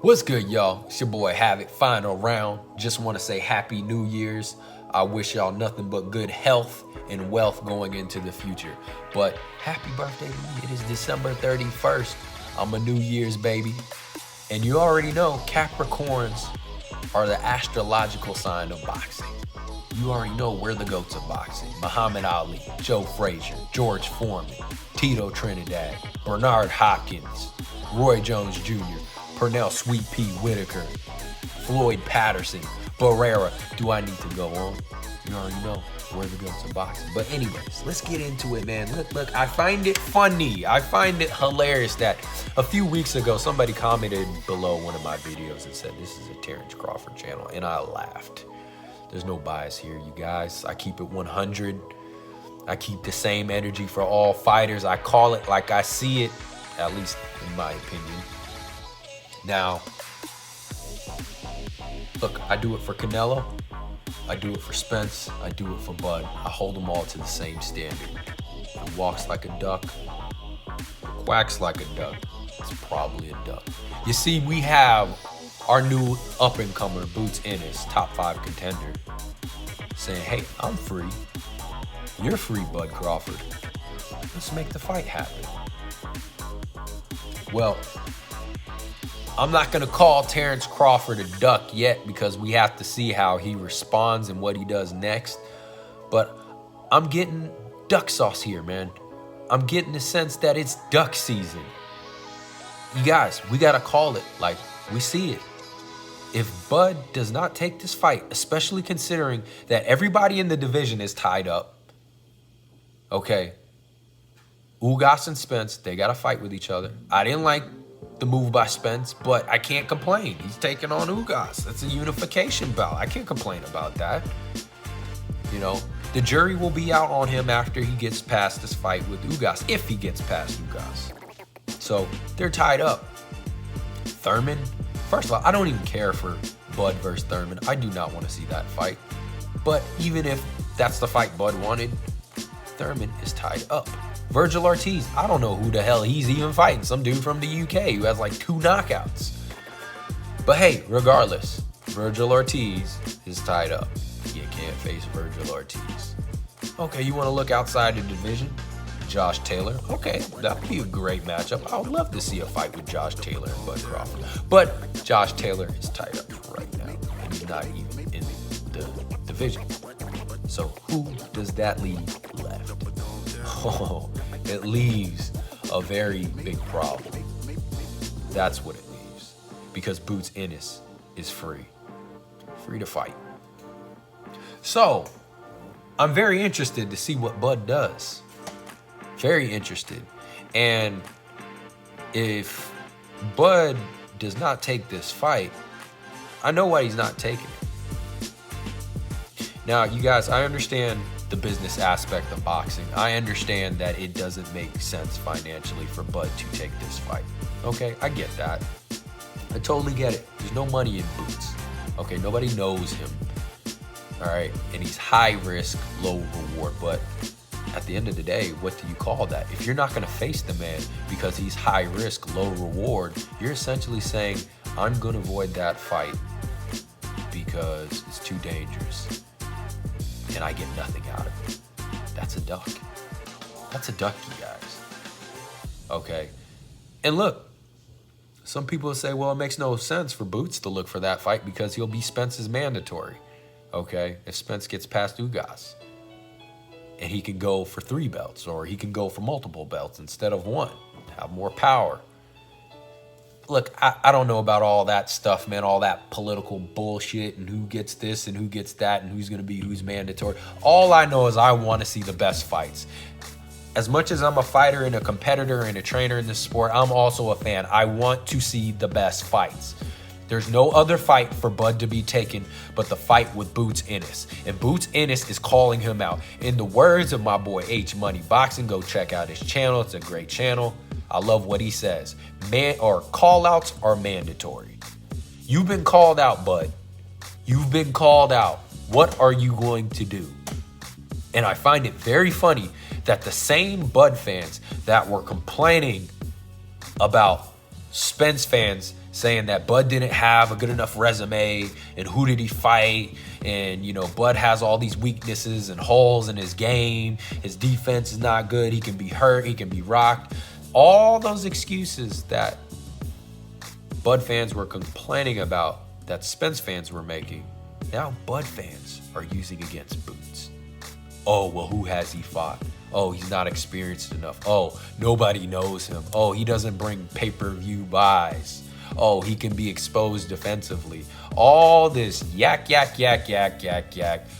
What's good, y'all? It's your boy Havoc, final round. Just want to say Happy New Year's. I wish y'all nothing but good health and wealth going into the future. But happy birthday to me. It is December 31st. I'm a New Year's baby. And you already know Capricorns are the astrological sign of boxing. You already know we're the goats of boxing. Muhammad Ali, Joe Frazier, George Foreman, Tito Trinidad, Bernard Hopkins, Roy Jones Jr., Pernell Sweet Pea Whitaker, Floyd Patterson, Barrera. Do I need to go on? You already know we're the goats of boxing. But anyways, let's get into it, man. Look, I find it funny. I find it hilarious that a few weeks ago, somebody commented below one of my videos and said, this is a Terrence Crawford channel. And I laughed. There's no bias here, you guys. I keep it 100. I keep the same energy for all fighters. I call it like I see it, at least in my opinion. Now, look, I do it for Canelo. I do it for Spence. I do it for Bud. I hold them all to the same standard. He walks like a duck, quacks like a duck. It's probably a duck. You see, we have our new up-and-comer, Boots Ennis, top 5 contender, saying, hey, I'm free. You're free, Bud Crawford. Let's make the fight happen. Well, I'm not going to call Terrence Crawford a duck yet because we have to see how he responds and what he does next. But I'm getting duck sauce here, man. I'm getting the sense that it's duck season. You guys, we got to call it like we see it. If Bud does not take this fight, especially considering that everybody in the division is tied up, okay, Ugas and Spence, they got to fight with each other. I didn't like the move by Spence, but I can't complain. He's taking on Ugas. That's a unification bout. I can't complain about that. You know, the jury will be out on him after he gets past this fight with Ugas, if he gets past Ugas. So they're tied up. Thurman, first of all, I don't even care for Bud versus Thurman. I do not want to see that fight. But even if that's the fight Bud wanted, Thurman is tied up. Virgil Ortiz, I don't know who the hell he's even fighting. Some dude from the UK who has like 2 knockouts. But hey, regardless, Virgil Ortiz is tied up. You can't face Virgil Ortiz. Okay, you want to look outside the division? Josh Taylor. Okay, that would be a great matchup. I would love to see a fight with Josh Taylor and Bud Crawford. But Josh Taylor is tied up right now, and he's not even in the division. So who does that leave left? Oh, it leaves a very big problem. That's what it leaves. Because Boots Ennis is free. Free to fight. So, I'm very interested to see what Bud does. Very interested. And if Bud does not take this fight, I know why he's not taking it. Now, you guys, I understand the business aspect of boxing. I understand that it doesn't make sense financially for Bud to take this fight. Okay, I get that. I totally get it. There's no money in Boots. Okay, nobody knows him. All right, and he's high risk, low reward. But at the end of the day, what do you call that? If you're not gonna face the man because he's high risk, low reward, you're essentially saying, I'm gonna avoid that fight because it's too dangerous. And I get nothing out of it. That's a duck. That's a duck, you guys. Okay. And look, some people say, well, it makes no sense for Boots to look for that fight because he'll be Spence's mandatory. Okay. If Spence gets past Ugas. And he can go for 3 belts, or he can go for multiple belts instead of 1. Have more power. Look, I don't know about all that stuff, man, all that political bullshit and who gets this and who gets that and who's going to be who's mandatory. All I know is I want to see the best fights. As much as I'm a fighter and a competitor and a trainer in this sport, I'm also a fan. I want to see the best fights. There's no other fight for Bud to be taken but the fight with Boots Ennis. And Boots Ennis is calling him out. In the words of my boy H Money Boxing, go check out his channel. It's a great channel. I love what he says. Call outs are mandatory. You've been called out, Bud. You've been called out. What are you going to do? And I find it very funny that the same Bud fans that were complaining about Spence fans saying that Bud didn't have a good enough resume and who did he fight, and Bud has all these weaknesses and holes in his game. His defense is not good. He can be hurt. He can be rocked. All those excuses that Bud fans were complaining about, that Spence fans were making, now Bud fans are using against Boots. Oh, well, who has he fought? Oh, he's not experienced enough. Oh, nobody knows him. Oh, he doesn't bring pay-per-view buys. Oh, he can be exposed defensively. All this yak,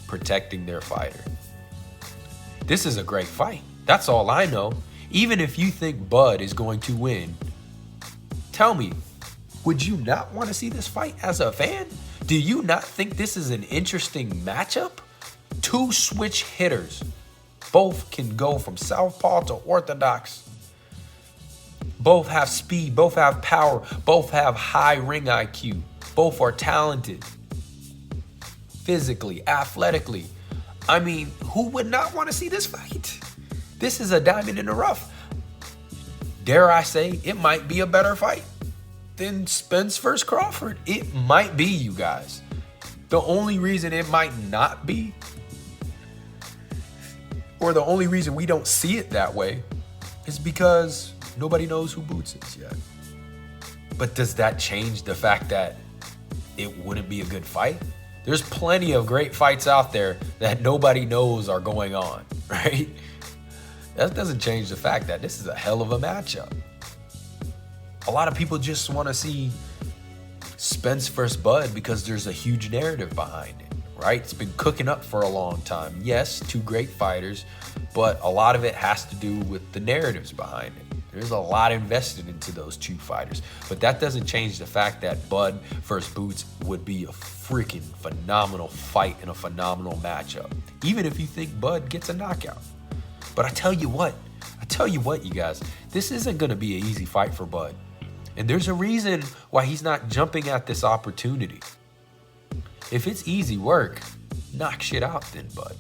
protecting their fighter. This is a great fight. That's all I know. Even if you think Bud is going to win, tell me, would you not want to see this fight as a fan? Do you not think this is an interesting matchup? Two switch hitters. Both can go from southpaw to orthodox. Both have speed. Both have power. Both have high ring IQ. Both are talented. Physically, athletically. I mean, who would not want to see this fight? This is a diamond in the rough. Dare I say, it might be a better fight than Spence versus Crawford. It might be, you guys. The only reason it might not be, or the only reason we don't see it that way, is because nobody knows who Boots is yet. But does that change the fact that it wouldn't be a good fight? There's plenty of great fights out there that nobody knows are going on, right? That doesn't change the fact that this is a hell of a matchup. A lot of people just want to see Spence versus Bud because there's a huge narrative behind it, right? It's been cooking up for a long time. Yes, two great fighters, but a lot of it has to do with the narratives behind it. There's a lot invested into those two fighters, but that doesn't change the fact that Bud versus Boots would be a freaking phenomenal fight and a phenomenal matchup, even if you think Bud gets a knockout. But I tell you what, you guys, this isn't going to be an easy fight for Bud. And there's a reason why he's not jumping at this opportunity. If it's easy work, knock shit out then, Bud.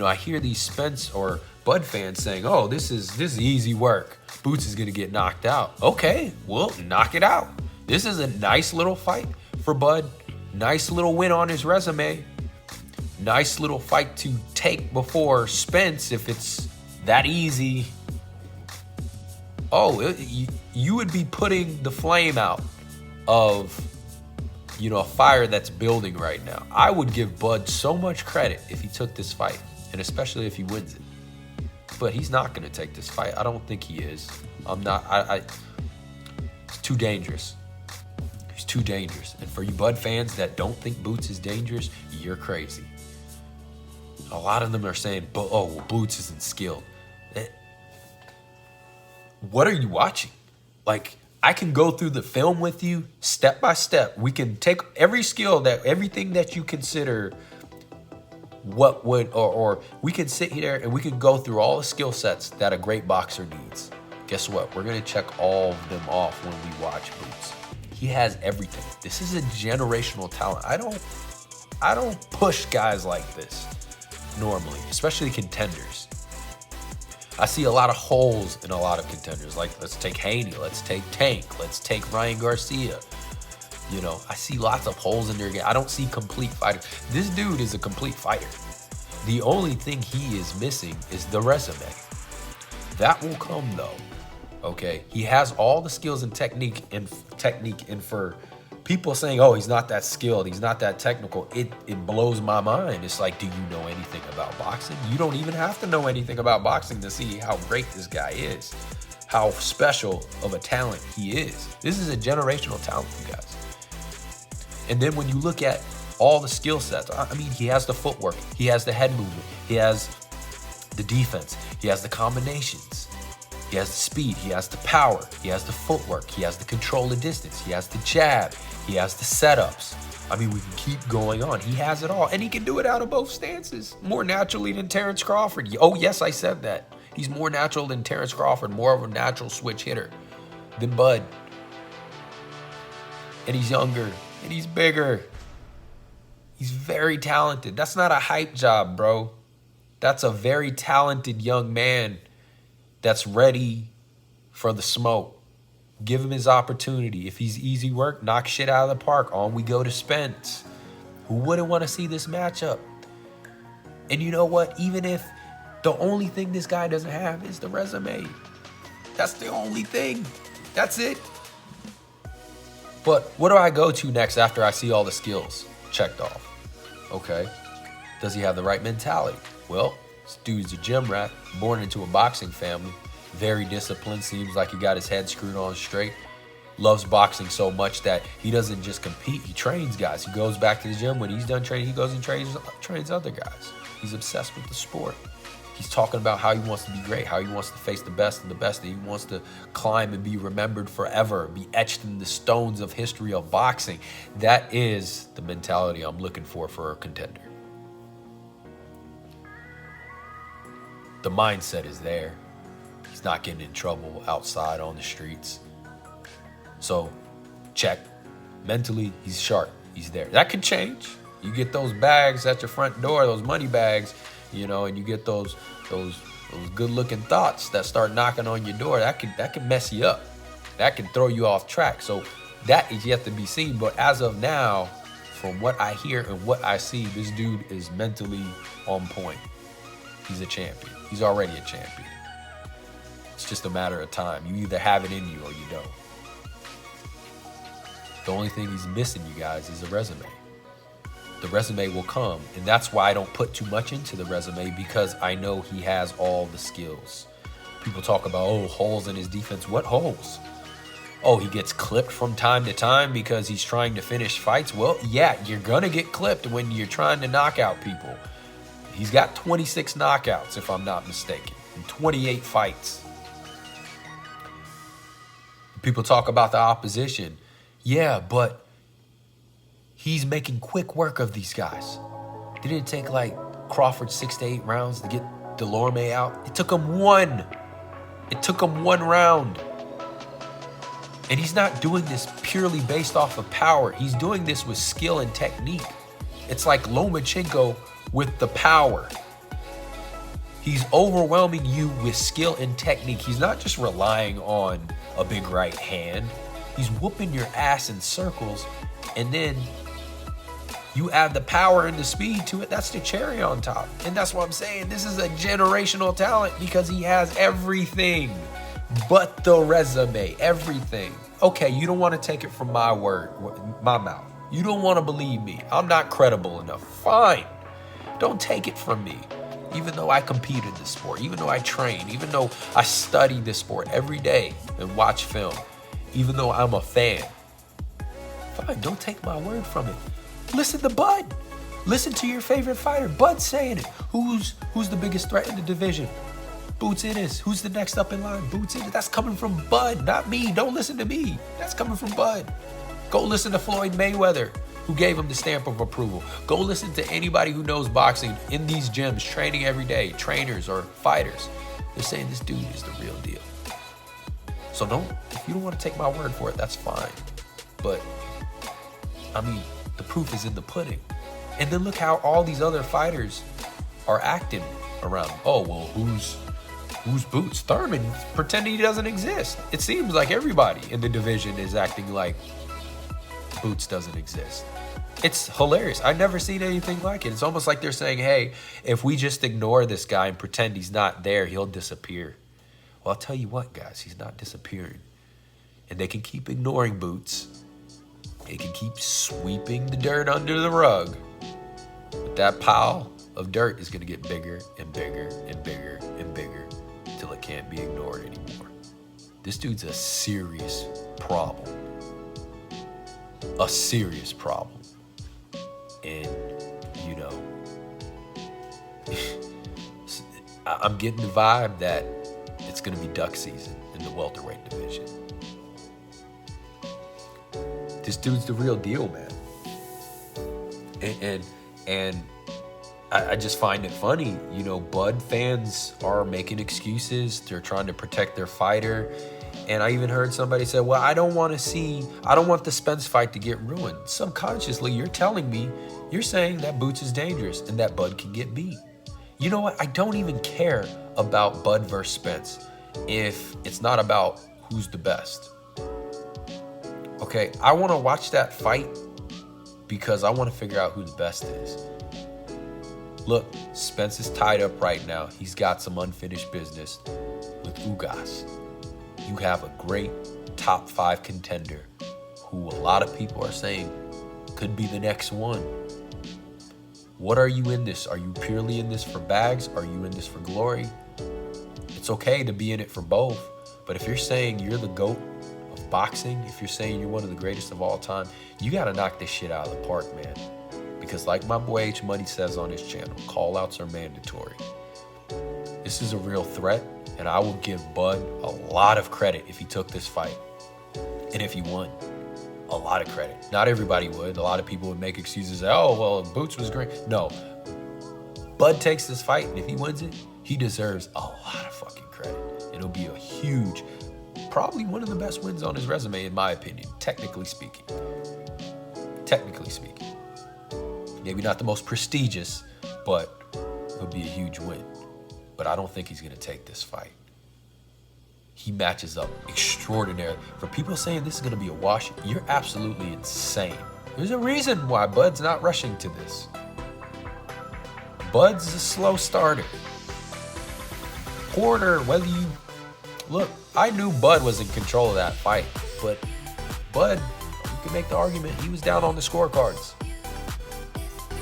I hear these Spence or Bud fans saying, oh, this is easy work. Boots is going to get knocked out. Okay, well, knock it out. This is a nice little fight for Bud. Nice little win on his resume. Nice little fight to take before Spence if it's that easy. Oh, you would be putting the flame out of, a fire that's building right now. I would give Bud so much credit if he took this fight, and especially if he wins it. But he's not going to take this fight. I don't think he is. I'm not. It's too dangerous. He's too dangerous. And for you Bud fans that don't think Boots is dangerous, you're crazy. A lot of them are saying, Boots isn't skilled. What are you watching? Like, I can go through the film with you step by step. We can take everything that you consider what would, or we can sit here and we can go through all the skill sets that a great boxer needs. Guess what? We're going to check all of them off when we watch Boots. He has everything. This is a generational talent. I don't push guys like this normally, especially contenders. I see a lot of holes in a lot of contenders. Like, let's take Haney, let's take Tank, let's take Ryan Garcia. I see lots of holes in their game. I don't see complete fighters. This dude is a complete fighter. The only thing he is missing is the resume. That will come though. Okay, he has all the skills and technique, and for people saying, oh, he's not that skilled, he's not that technical, it blows my mind. It's like, do you know anything about boxing? You don't even have to know anything about boxing to see how great this guy is, how special of a talent he is. This is a generational talent, you guys. And then when you look at all the skill sets, he has the footwork, he has the head movement, he has the defense, he has the combinations, he has the speed, he has the power, he has the footwork, he has the control of distance, he has the jab, he has the setups. We can keep going on. He has it all, and he can do it out of both stances more naturally than Terrence Crawford. Oh, yes, I said that. He's more natural than Terrence Crawford, more of a natural switch hitter than Bud. And he's younger, and he's bigger. He's very talented. That's not a hype job, bro. That's a very talented young man that's ready for the smoke. Give him his opportunity. If he's easy work, knock shit out of the park. On we go to Spence. Who wouldn't want to see this matchup? And you know what? Even if the only thing this guy doesn't have is the resume. That's the only thing. That's it. But what do I go to next after I see all the skills checked off? Okay. Does he have the right mentality? Well, this dude's a gym rat, born into a boxing family, very disciplined, seems like he got his head screwed on straight, loves boxing so much that he doesn't just compete, he trains guys. He goes back to the gym. When he's done training, he goes and trains other guys. He's obsessed with the sport. He's talking about how he wants to be great, how he wants to face the best and the best, that he wants to climb and be remembered forever, be etched in the stones of history of boxing. That is the mentality I'm looking for a contender. The mindset is there. He's not getting in trouble outside on the streets. So, check. Mentally, he's sharp. He's there. That could change. You get those bags at your front door, those money bags, you know, and you get those good-looking thoughts that start knocking on your door. That can mess you up. That can throw you off track. So that is yet to be seen. But as of now, from what I hear and what I see, this dude is mentally on point. He's a champion. He's already a champion. It's just a matter of time. You either have it in you or you don't. The only thing he's missing, you guys, is a resume. The resume will come, and that's why I don't put too much into the resume, because I know he has all the skills. People talk about, oh, holes in his defense. What holes? Oh, he gets clipped from time to time because he's trying to finish fights. Well, yeah, you're going to get clipped when you're trying to knock out people. He's got 26 knockouts, if I'm not mistaken, in 28 fights. People talk about the opposition. Yeah, but he's making quick work of these guys. Didn't it take like Crawford 6 to 8 rounds to get Delorme out? It took him one. It took him one round. And he's not doing this purely based off of power. He's doing this with skill and technique. It's like Lomachenko with the power. He's overwhelming you with skill and technique. He's not just relying on a big right hand. He's whooping your ass in circles, and then you add the power and the speed to it. That's the cherry on top. And that's what I'm saying. This is a generational talent because he has everything but the resume, everything. Okay, you don't want to take it from my word, my mouth. You don't want to believe me. I'm not credible enough. Fine. Don't take it from me. Even though I compete in this sport, even though I train, even though I study this sport every day and watch film, even though I'm a fan, fine, don't take my word from it. Listen to Bud. Listen to your favorite fighter. Bud saying it. Who's the biggest threat in the division? Boots Ennis. Who's the next up in line? Boots Ennis. That's coming from Bud, not me. Don't listen to me. That's coming from Bud. Go listen to Floyd Mayweather, who gave him the stamp of approval. Go listen to anybody who knows boxing in these gyms, training every day, trainers or fighters. They're saying this dude is the real deal. So if you don't want to take my word for it, that's fine. But, I mean, the proof is in the pudding. And then look how all these other fighters are acting around him. Oh, well, who's Boots? Thurman, pretending he doesn't exist. It seems like everybody in the division is acting like Boots doesn't exist. It's hilarious. I've never seen anything like it. It's almost like they're saying, hey, if we just ignore this guy and pretend he's not there, he'll disappear. Well, I'll tell you what, guys, he's not disappearing. And they can keep ignoring Boots. They can keep sweeping the dirt under the rug. But that pile of dirt is going to get bigger and bigger and bigger and bigger until it can't be ignored anymore. This dude's a serious problem. A serious problem. And, you know, I'm getting the vibe that it's going to be duck season in the welterweight division. This dude's the real deal, man. And I just find it funny, you know, Bud fans are making excuses. They're trying to protect their fighter. And I even heard somebody say, well, I don't want the Spence fight to get ruined. Subconsciously, you're telling me, you're saying that Boots is dangerous and that Bud can get beat. You know what? I don't even care about Bud versus Spence if it's not about who's the best. Okay, I want to watch that fight because I want to figure out who the best is. Look, Spence is tied up right now. He's got some unfinished business with Ugas. You have a great top 5 contender who a lot of people are saying could be the next one. What are you in this? Are you purely in this for bags? Are you in this for glory? It's okay to be in it for both, but if you're saying you're the GOAT of boxing, if you're saying you're one of the greatest of all time, you got to knock this shit out of the park, man. Because like my boy H Money says on his channel, call-outs are mandatory. This is a real threat, and I will give Bud a lot of credit if he took this fight. And if he won, a lot of credit. Not everybody would. A lot of people would make excuses, say, oh, well, Boots was great. No. Bud takes this fight, and if he wins it, he deserves a lot of fucking credit. It'll be a huge, probably one of the best wins on his resume, in my opinion, technically speaking. Technically speaking. Maybe not the most prestigious, but it'll be a huge win. But I don't think he's gonna take this fight. He matches up extraordinarily. For people saying this is gonna be a wash, you're absolutely insane. There's a reason why Bud's not rushing to this. Bud's a slow starter. Porter, whether you, look, I knew Bud was in control of that fight, but Bud, you can make the argument, he was down on the scorecards.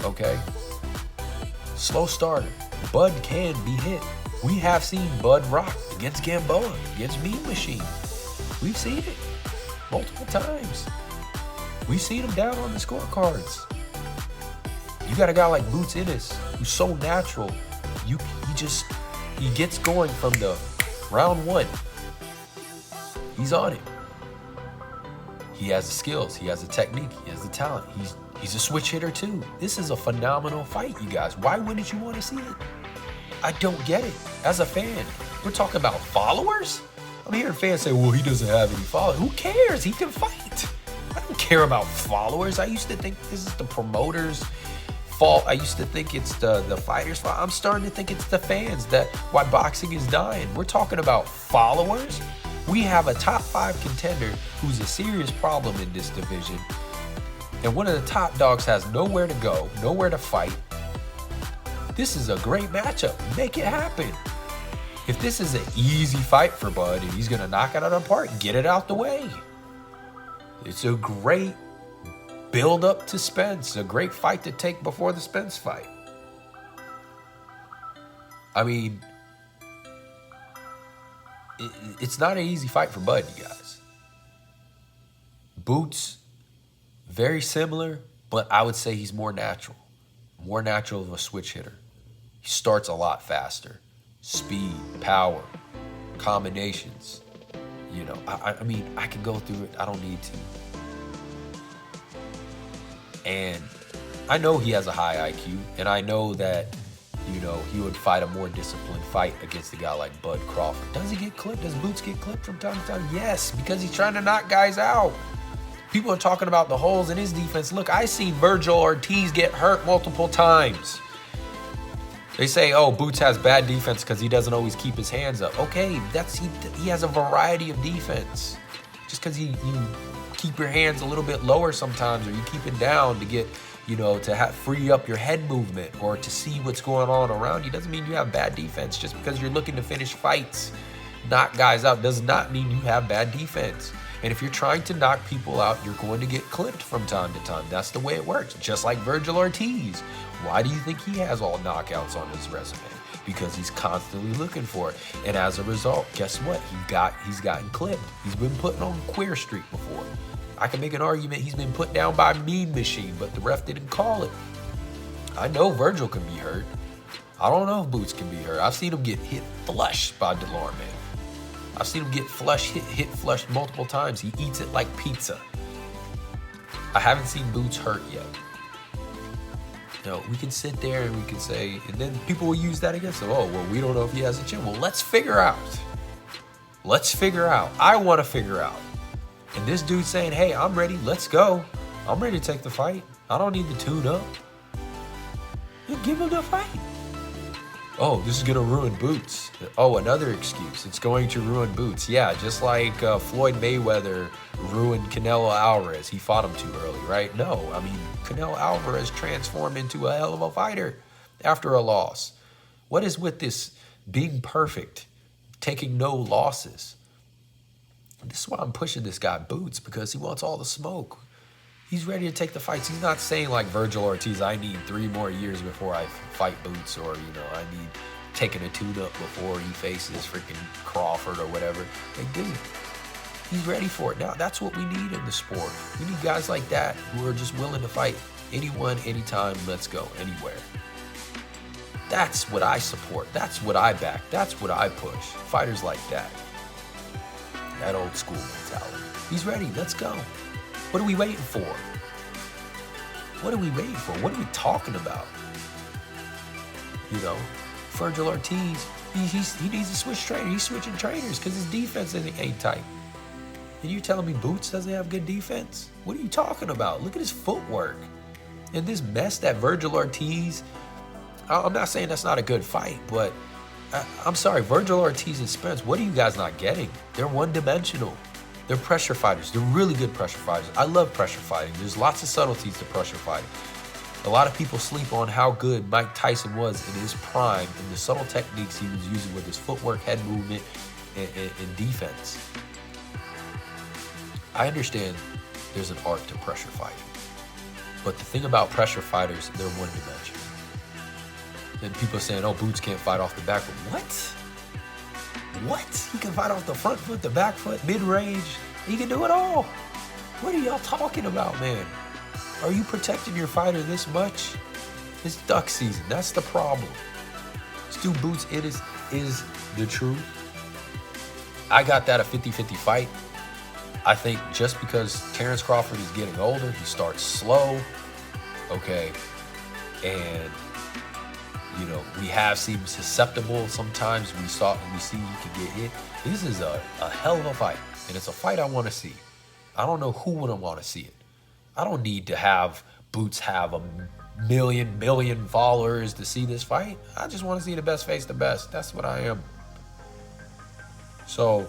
Okay? Slow starter. Bud can be hit. We have seen Bud rock against Gamboa, against Mean Machine. We've seen it multiple times. We've seen him down on the scorecards. You got a guy like Boots Ennis, who's so natural. He gets going from the round 1. He's on it. He has the skills, he has the technique, he has the talent. He's a switch hitter too. This is a phenomenal fight, you guys. Why wouldn't you want to see it? I don't get it. As a fan, we're talking about followers? I'm hearing fans say, well, he doesn't have any followers. Who cares? He can fight. I don't care about followers. I used to think this is the promoter's fault. I used to think it's the fighter's fault. I'm starting to think it's the fans, that why boxing is dying. We're talking about followers. We have a top 5 contender who's a serious problem in this division. And one of the top dogs has nowhere to go, nowhere to fight. This is a great matchup. Make it happen. If this is an easy fight for Bud and he's gonna knock it out of the park, get it out the way. It's a great build up to Spence, a great fight to take before the Spence fight. I mean, it's not an easy fight for Bud, you guys. Boots, very similar, but I would say he's more natural of a switch hitter. He starts a lot faster. Speed, power, combinations. You know, I mean, I can go through it. I don't need to. And I know he has a high IQ, and I know that, you know, he would fight a more disciplined fight against a guy like Bud Crawford. Does he get clipped? Does Boots get clipped from time to time? Yes, because he's trying to knock guys out. People are talking about the holes in his defense. Look, I seen Vergil Ortiz get hurt multiple times. They say, oh, Boots has bad defense because he doesn't always keep his hands up. Okay, he has a variety of defense. Just because you keep your hands a little bit lower sometimes, or you keep it down to get, you know, to free up your head movement or to see what's going on around you, doesn't mean you have bad defense. Just because you're looking to finish fights, knock guys out, does not mean you have bad defense. And if you're trying to knock people out, you're going to get clipped from time to time. That's the way it works. Just like Vergil Ortiz. Why do you think he has all knockouts on his resume? Because he's constantly looking for it. And as a result, guess what? He's gotten clipped. He's been put on Queer Street before. I can make an argument he's been put down by Mean Machine, but the ref didn't call it. I know Vergil can be hurt. I don't know if Boots can be hurt. I've seen him get hit flush by Delorme. I've seen him get hit flush multiple times. He eats it like pizza. I haven't seen Boots hurt yet. You know, we can sit there and we can say, and then people will use that against him. Oh, well, we don't know if he has a chin. Well, let's figure out. Let's figure out. I want to figure out. And this dude's saying, hey, I'm ready. Let's go. I'm ready to take the fight. I don't need to tune up. You give him the fight. Oh, this is going to ruin Boots. Oh, another excuse. It's going to ruin Boots. Yeah, just like Floyd Mayweather ruined Canelo Alvarez. He fought him too early, right? No, I mean, Canelo Alvarez transformed into a hell of a fighter after a loss. What is with this being perfect, taking no losses? This is why I'm pushing this guy Boots, because he wants all the smoke. He's ready to take the fights. He's not saying like Virgil Ortiz, I need 3 more years before I fight Boots, or, you know, I need taking a tune-up before he faces freaking Crawford or whatever. Like, dude, he's ready for it. Now, that's what we need in the sport. We need guys like that who are just willing to fight anyone, anytime, let's go, anywhere. That's what I support. That's what I back. That's what I push. Fighters like that. That old school mentality. He's ready. Let's go. What are we waiting for? What are we waiting for? What are we talking about? You know, Virgil Ortiz, he needs to switch trainer. He's switching trainers because his defense ain't tight. And you're telling me Boots doesn't have good defense? What are you talking about? Look at his footwork. And this mess that Virgil Ortiz, I'm not saying that's not a good fight, but I'm sorry, Virgil Ortiz and Spence, what are you guys not getting? They're one-dimensional. They're pressure fighters. They're really good pressure fighters. I love pressure fighting. There's lots of subtleties to pressure fighting. A lot of people sleep on how good Mike Tyson was in his prime and the subtle techniques he was using with his footwork, head movement, and defense. I understand there's an art to pressure fighting. But the thing about pressure fighters, they're one-dimensional. And people are saying, oh, Boots can't fight off the back foot. What? What? He can fight off the front foot, the back foot, mid-range. He can do it all. What are y'all talking about, man? Are you protecting your fighter this much? It's duck season. That's the problem. Stu Boots, it is the truth. I got that a 50-50 fight. I think just because Terrence Crawford is getting older, he starts slow, okay, and you know, we have seemed susceptible sometimes. We see you can get hit. This is a hell of a fight, and it's a fight I want to see. I don't know who wouldn't want to see it. I don't need to have Boots have a million followers to see this fight. I just want to see the best face the best. That's what I am. So,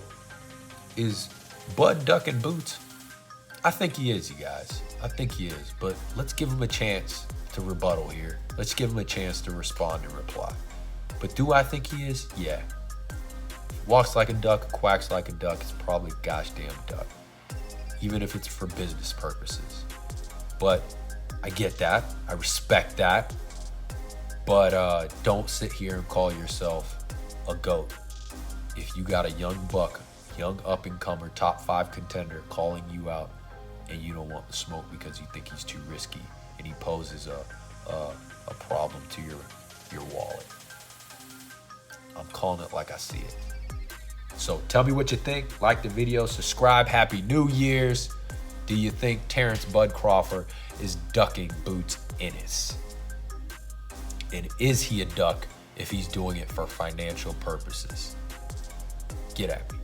is Bud ducking Boots? I think he is, you guys. I think he is, but let's give him a chance to rebuttal here. Let's give him a chance to respond and reply. But do I think he is? Yeah. Walks like a duck, quacks like a duck. It's probably a gosh damn duck. Even if it's for business purposes. But I get that. I respect that. But don't sit here and call yourself a GOAT. If you got a young buck, young up-and-comer, top 5 contender calling you out and you don't want the smoke because you think he's too risky and he poses a problem to your wallet. I'm calling it like I see it. So tell me what you think. Like the video, subscribe. Happy New Year's. Do you think Terrence Bud Crawford is ducking Boots Ennis? And is he a duck if he's doing it for financial purposes? Get at me.